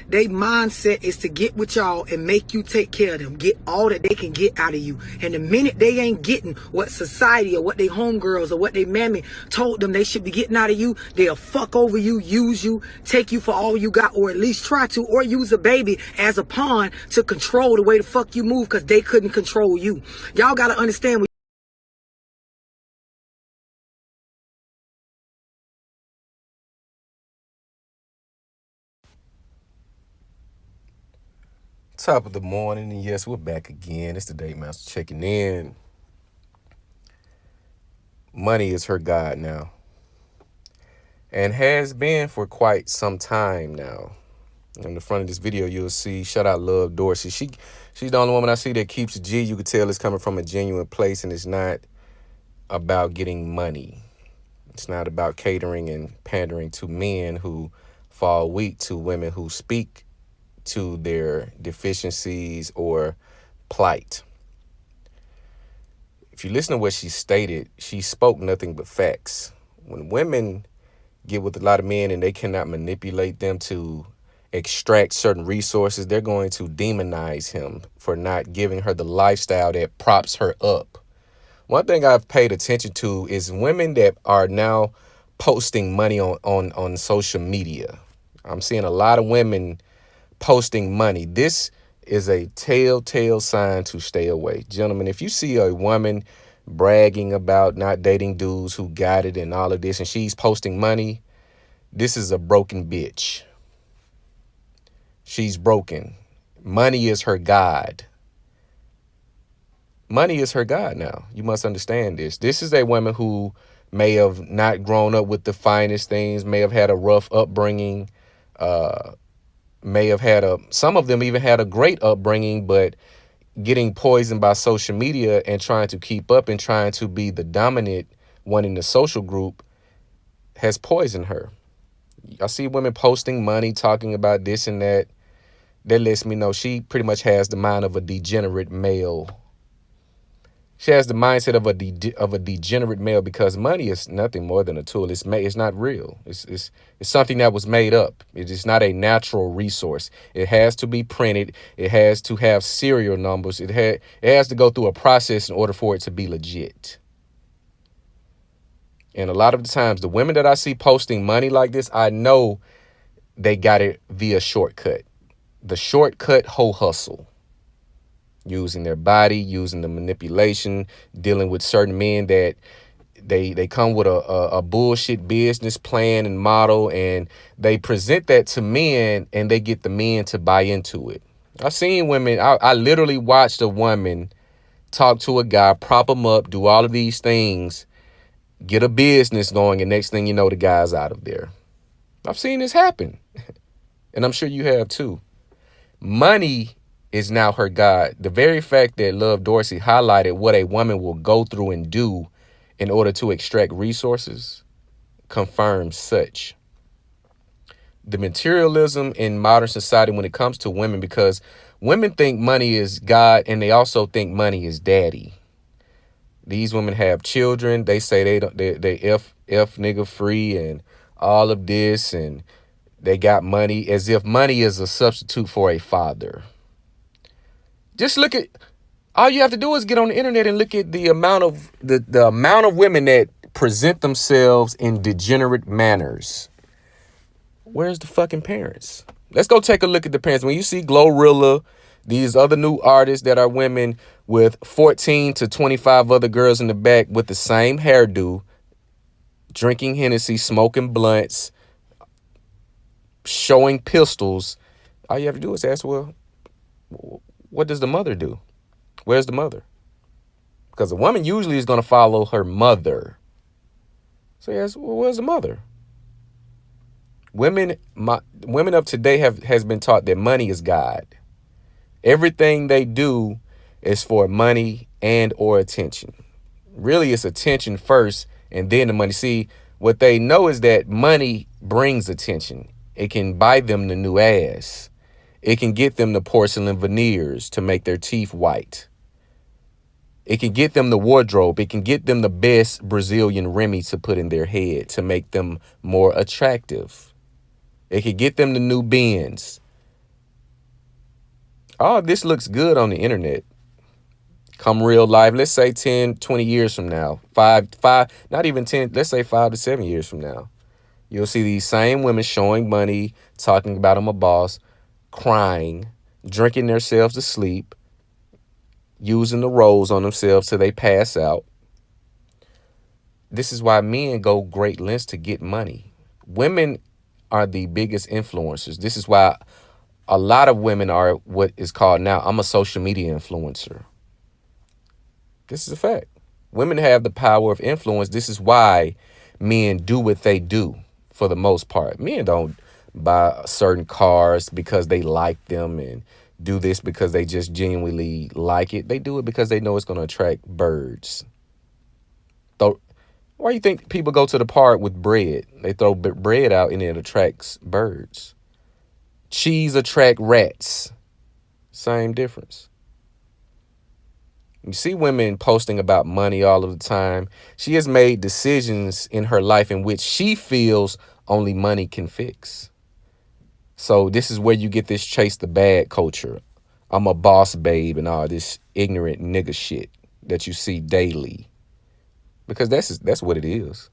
Their mindset is to get with y'all and make you take care of them. Get all that they can get out of you. And the minute they ain't getting what society or what they homegirls or what they mammy told them they should be getting out of you, they'll fuck over you, use you, take you for all you got, or at least try to, or use a baby as a pawn to control the way the fuck you move because they couldn't control you. Y'all gotta understand. Top of the morning, and yes, we're back again. It's the Day Master checking in. Money is her god now, and has been for quite some time now. In the front of this video, you'll see, shout out Love Dorsey. She's the only woman I see that keeps a G. You can tell it's coming from a genuine place, and it's not about getting money. It's not about catering and pandering to men who fall weak to women who speak to their deficiencies or plight. If you listen to what she stated, she spoke nothing but facts. When women get with a lot of men and they cannot manipulate them to extract certain resources, they're going to demonize him for not giving her the lifestyle that props her up. One thing I've paid attention to is women that are now posting money on social media. I'm seeing a lot of women posting money. This is a telltale sign to stay away. Gentlemen, if you see a woman bragging about not dating dudes who got it and all of this, and she's posting money, this is a broken bitch. She's broken. Money is her god. Money is her god now. You must understand this. This is a woman who may have not grown up with the finest things, may have had a rough upbringing, may have had some of them even had a great upbringing, but getting poisoned by social media and trying to keep up and trying to be the dominant one in the social group has poisoned her. I see women posting money, talking about this and that. That lets me know she pretty much has the mind of a degenerate male. She has the mindset of a degenerate male, because money is nothing more than a tool. It's not real. It's something that was made up. It is not a natural resource. It has to be printed. It has to have serial numbers. It has to go through a process in order for it to be legit. And a lot of the times, the women that I see posting money like this, I know they got it via shortcut. The shortcut hoe hustle. Using their body, using the manipulation, dealing with certain men that they come with a bullshit business plan and model, and they present that to men and they get the men to buy into it. I've seen women, I literally watched a woman talk to a guy, prop him up, do all of these things, get a business going, and next thing you know, the guy's out of there. I've seen this happen, and I'm sure you have too. Money is now her god. The very fact that Love Dorsey highlighted what a woman will go through and do in order to extract resources confirms such. The materialism in modern society when it comes to women, because women think money is God and they also think money is daddy. These women have children. They say they F nigga free and all of this, and they got money, as if money is a substitute for a father. Just look at, all you have to do is get on the internet and look at the amount of the amount of women that present themselves in degenerate manners. Where's the fucking parents? Let's go take a look at the parents. When you see Glorilla, these other new artists that are women with 14 to 25 other girls in the back with the same hairdo, drinking Hennessy, smoking blunts, showing pistols, all you have to do is ask, well, what does the mother do? Where's the mother? Because a woman usually is going to follow her mother. So yes, well, where's the mother? Women of today has been taught that money is God. Everything they do is for money and or attention. Really, it's attention first and then the money. See, what they know is that money brings attention. It can buy them the new ass. It can get them the porcelain veneers to make their teeth white. It can get them the wardrobe. It can get them the best Brazilian Remy to put in their head to make them more attractive. It can get them the new Benz. All this looks good on the internet. Come real life, let's say 10, 20 years from now, not even 10, let's say 5 to 7 years from now, you'll see these same women showing money, talking about I'm a boss, crying, drinking themselves to sleep, using the rolls on themselves till they pass out. This is why men go great lengths to get money. Women are the biggest influencers. This is why a lot of women are what is called now, I'm a social media influencer. This is a fact. Women have the power of influence. This is why men do what they do for the most part. Men don't buy certain cars because they like them and do this because they just genuinely like it. They do it because they know it's going to attract birds. So why do you think people go to the park with bread? They throw bread out and it attracts birds. Cheese attract rats. Same difference. You see women posting about money all of the time. She has made decisions in her life in which she feels only money can fix. So this is where you get this chase the bag culture. I'm a boss babe and all this ignorant nigga shit that you see daily. Because that's what it is.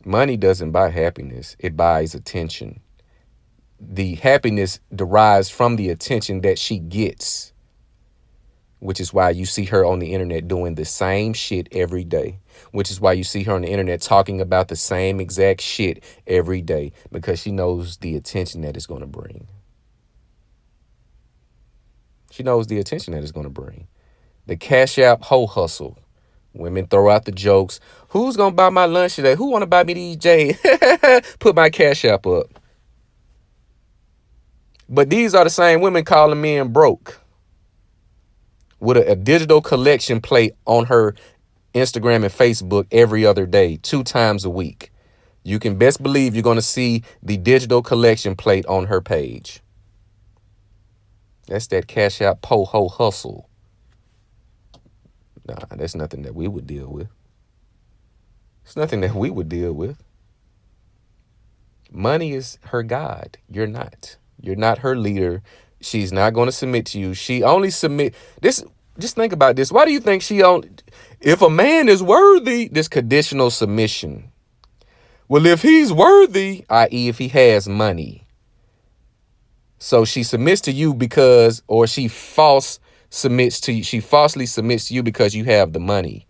Money doesn't buy happiness. It buys attention. The happiness derives from the attention that she gets. Which is why you see her on the internet doing the same shit every day. Which is why you see her on the internet talking about the same exact shit every day. Because she knows the attention that it's going to bring. She knows the attention that it's going to bring. The Cash App hoe hustle. Women throw out the jokes. Who's going to buy my lunch today? Who want to buy me these J's? Put my Cash App up. But these are the same women calling men broke. With a digital collection plate on her Instagram and Facebook every other day, 2 times a week. You can best believe you're going to see the digital collection plate on her page. That's that Cash Out po-ho hustle. Nah, that's nothing that we would deal with. It's nothing that we would deal with. Money is her God. You're not. You're not her leader. She's not going to submit to you. She only submit this. Just think about this. Why do you think she only, if a man is worthy, this conditional submission? Well, if he's worthy, i.e. if he has money. So she submits to you because, or she falsely submits to you because you have the money.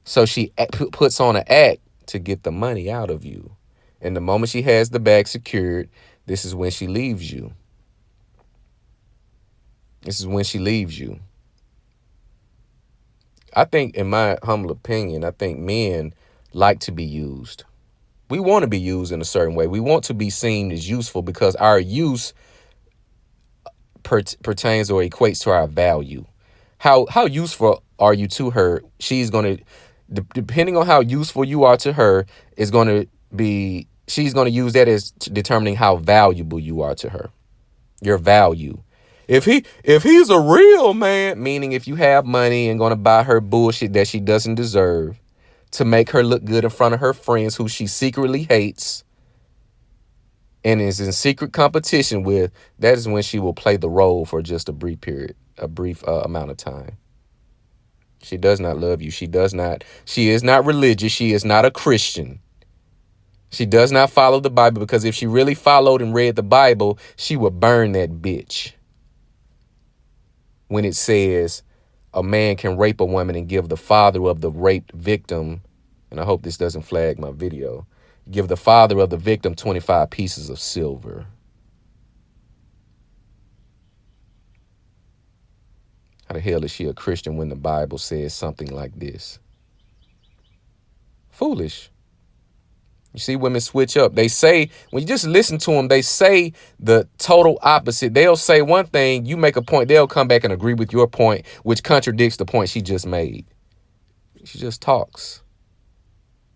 So she puts on an act to get the money out of you. And the moment she has the bag secured, this is when she leaves you. This is when she leaves you. I think, in my humble opinion, I think men like to be used. We want to be used in a certain way. We want to be seen as useful because our use pertains or equates to our value. How useful are you to her? She's going to, depending on how useful you are to her, is going to be, she's going to use that as determining how valuable you are to her. Your value. If he's a real man, meaning if you have money and going to buy her bullshit that she doesn't deserve to make her look good in front of her friends who she secretly hates and is in secret competition with, that is when she will play the role for just a brief period, a brief amount of time. She does not love you. She is not religious. She is not a Christian. She does not follow the Bible, because if she really followed and read the Bible, she would burn that bitch. When it says a man can rape a woman and give the father of the raped victim, and I hope this doesn't flag my video, give the father of the victim 25 pieces of silver. How the hell is she a Christian when the Bible says something like this? Foolish. You see women switch up. They say, when you just listen to them, they say the total opposite. They'll say one thing, you make a point, they'll come back and agree with your point, which contradicts the point she just made. She just talks.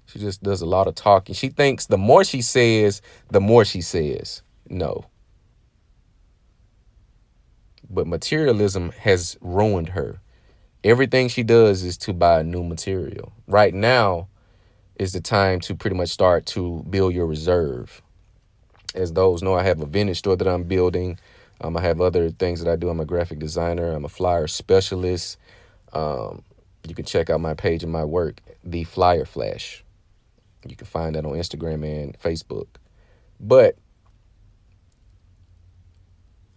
She just does a lot of talking. She thinks the more she says, the more she says. No. But materialism has ruined her. Everything she does is to buy new material. Right now is the time to pretty much start to build your reserve. As those know, I have a vintage store that I'm building. I have other things that I do. I'm a graphic designer. I'm a flyer specialist. You can check out my page and my work, The Flyer Flash. You can find that on Instagram and Facebook. But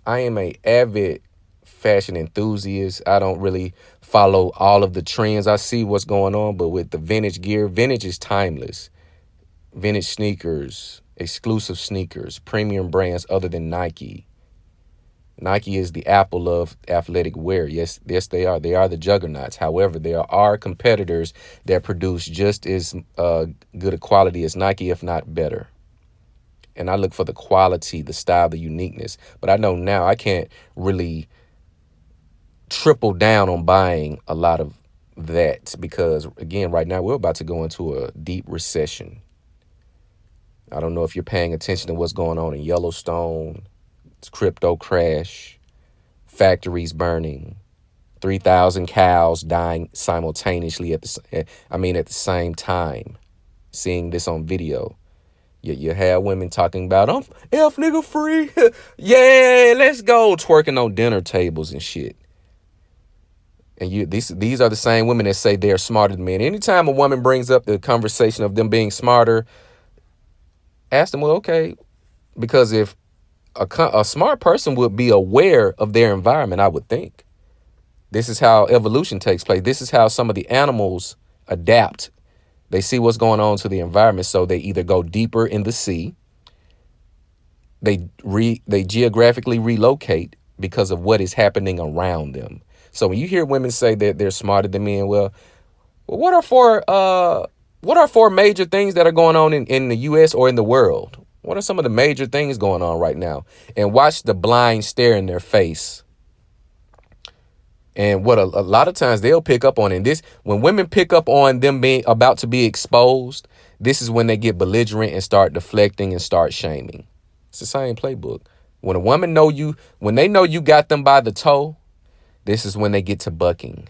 I am a avid fashion enthusiast. I don't really follow all of the trends. I see what's going on, but with the vintage gear, vintage is timeless. Vintage sneakers, exclusive sneakers, premium brands other than Nike. Nike is the Apple of athletic wear. Yes, they are. They are the juggernauts. However, there are competitors that produce just as good a quality as Nike, if not better. And I look for the quality, the style, the uniqueness. But I know now I can't really triple down on buying a lot of that because, again, right now we're about to go into a deep recession. I don't know if you're paying attention to what's going on in Yellowstone. It's crypto crash, factories burning, 3,000 cows dying simultaneously at the same time. Seeing this on video. You have women talking about, I'm F nigga free. Yeah, let's go. Twerking on dinner tables and shit. And these are the same women that say they're smarter than men. Anytime a woman brings up the conversation of them being smarter, ask them, well, okay, because if a smart person would be aware of their environment, I would think. This is how evolution takes place. This is how some of the animals adapt. They see what's going on to the environment, so they either go deeper in the sea, they geographically relocate because of what is happening around them. So when you hear women say that they're smarter than men, well, what are four major things that are going on in the U.S. or in the world? What are some of the major things going on right now? And watch the blind stare in their face. And what a lot of times they'll pick up on, and this, when women pick up on them being about to be exposed, this is when they get belligerent and start deflecting and start shaming. It's the same playbook. When a woman when they know you got them by the toe, this is when they get to bucking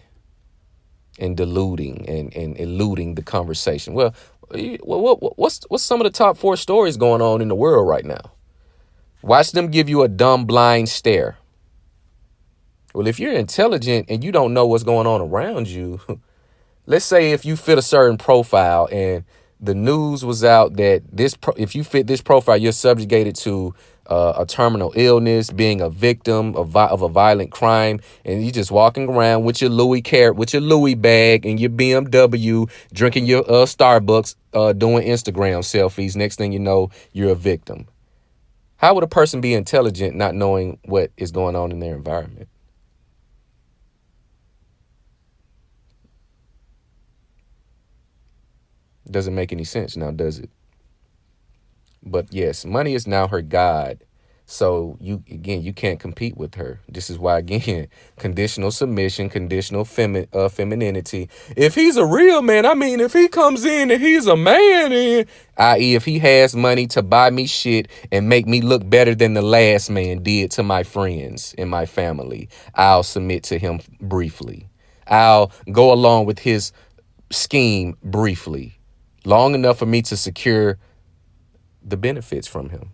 and deluding and eluding the conversation. Well, what's some of the top 4 stories going on in the world right now? Watch them give you a dumb, blind stare. Well, if you're intelligent and you don't know what's going on around you, let's say if you fit a certain profile and the news was out that if you fit this profile, you're subjugated to a terminal illness, being a victim of a violent crime, and you just walking around with your Louis bag and your BMW, drinking your Starbucks, doing Instagram selfies. Next thing you know, you're a victim. How would a person be intelligent not knowing what is going on in their environment? Doesn't make any sense now, does it? But yes, money is now her god. So you can't compete with her. This is why, again, conditional submission, conditional femininity. If he's a real man, if he comes in and he's a man, i.e. if he has money to buy me shit and make me look better than the last man did to my friends and my family, I'll submit to him briefly. I'll go along with his scheme briefly. Long enough for me to secure the benefits from him.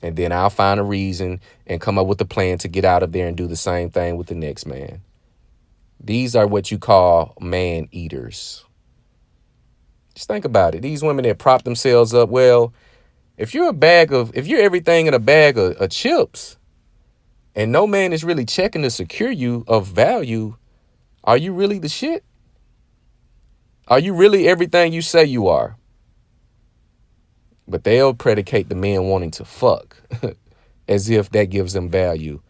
And then I'll find a reason and come up with a plan to get out of there and do the same thing with the next man. These are what you call man eaters. Just think about it. These women that prop themselves up. Well, if you're everything in a bag of chips and no man is really checking to secure you of value, are you really the shit? Are you really everything you say you are? But they'll predicate the men wanting to fuck as if that gives them value.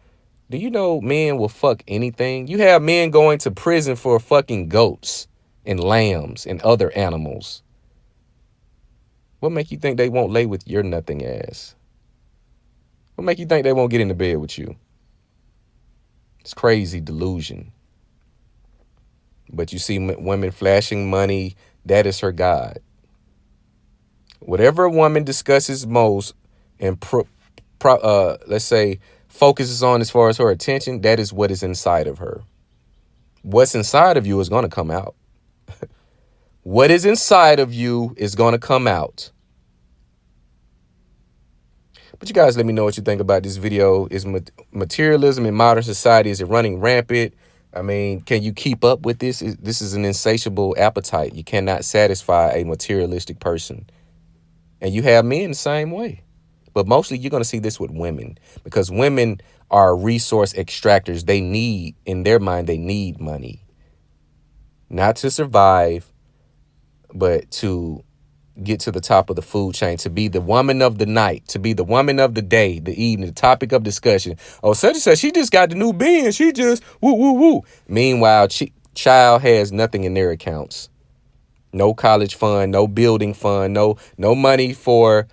Do you know men will fuck anything? You have men going to prison for fucking goats and lambs and other animals. What make you think they won't lay with your nothing ass? What make you think they won't get into bed with you? It's crazy delusion. But you see women flashing money, that is her god. Whatever a woman discusses most and let's say focuses on as far as her attention, that is what is inside of her. What's inside of you is going to come out. What is inside of you is going to come out. But you guys let me know what you think about this video. Is materialism in modern society, is it running rampant? I mean, can you keep up with this? This is an insatiable appetite. You cannot satisfy a materialistic person. And you have men the same way. But mostly you're going to see this with women, because women are resource extractors. They need, in their mind, they need money. Not to survive, but to get to the top of the food chain, to be the woman of the night, to be the woman of the day, the evening, the topic of discussion. Oh, such and such, she just got the new Benz. She just woo, woo, woo. Meanwhile, child has nothing in their accounts. No college fund, no building fund, no money for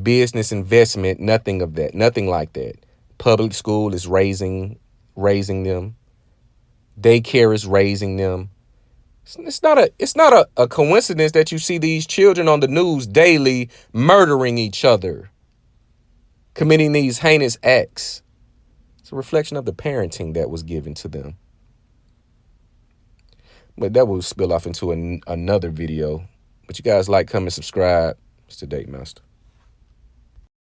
business investment, nothing of that, nothing like that. Public school is raising them. Daycare is raising them. It's not a coincidence that you see these children on the news daily murdering each other, committing these heinous acts. It's a reflection of the parenting that was given to them. But that will spill off into another video. But you guys like, comment, subscribe. It's the Date Master.